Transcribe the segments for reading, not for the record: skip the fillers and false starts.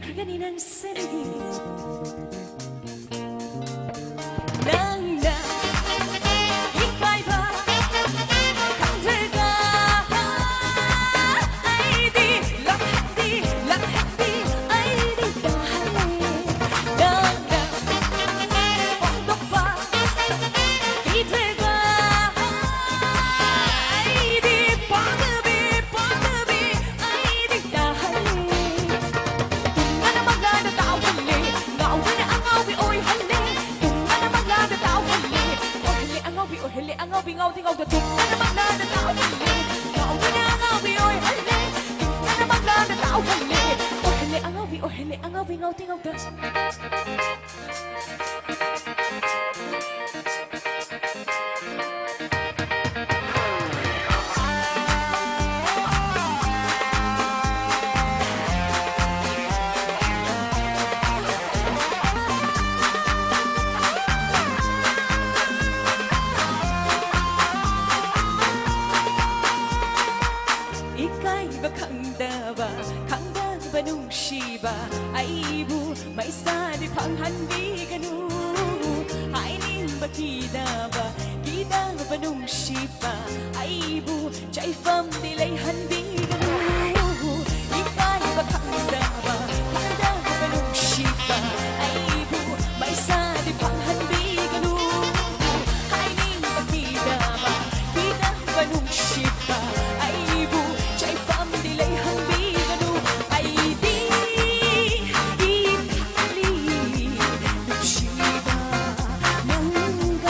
그간이 난 쓰레기 낭낭 이까이 봐 강들가 아이디 락해디 아이디 다 할래 낭낭 뽕독봐 이들가 아이디 뽕드비 아이디 다 할래 나는 막나는 tao 할래 ngầu với ăn ngầu vì ôi 할래 나는 막나는 tao 할래 ôi ăn ngầu vì ôi 할래 ăn ngầu vì ngầu thì ngầu thật 나는 막나는 tao 할래 ngầu với ăn ngầu vì ôi 할래 나는 막나는 tao 할래 ôi ăn ngầu vì ôi 할래 ăn ngầu vì ngầu thì ngầu thật 이까이가 강다바 농시바 아이부 마이사리 방한비가 누 하이님바 기다바 농시바 아이부 짜이팜 딜레이 한비가 누 이까이가 강다바 농시바 아이부 마이사리 방한비가 누 하이님바 기다바 농시바 아이부 짜이팜 딜레이 한비가 누 아이디 이탈리 농시바 뭔가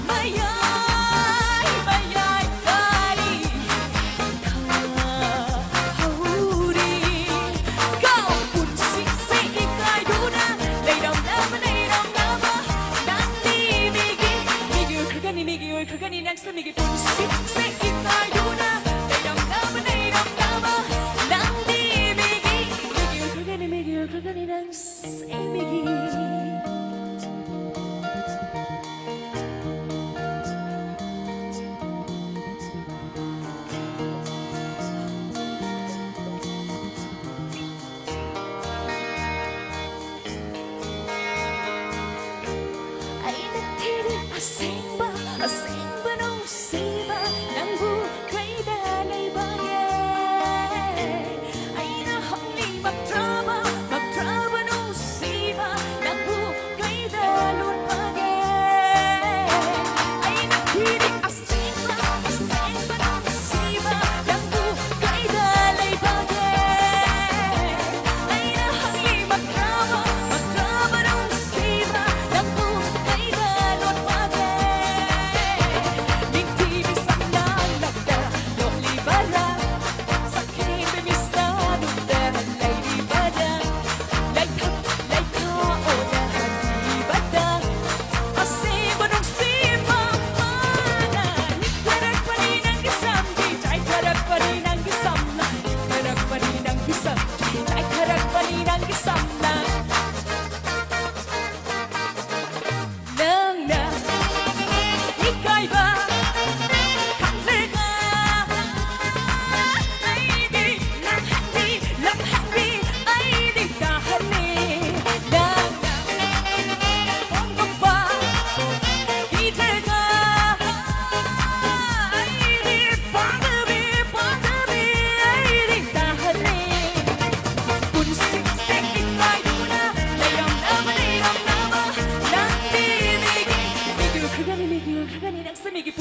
마야이 까리 하우리 go 운식세 이까이 누나 내일엄나마 난니 미기 그간이 미기 올 그간이 낙서 미기 운식세 이까이 누나 내일엄나마 난니 미기 그간이 올 그간이 낙서 미기 asemba não seba nangbu kaida nei baye aina hongli maktraba no seba nangbu kaida lun baye aina kiri asemba no seba nangbu kaida nei baye aina hongli maktraba no seba nangbu kaida lun baye 그간이 낙서 미기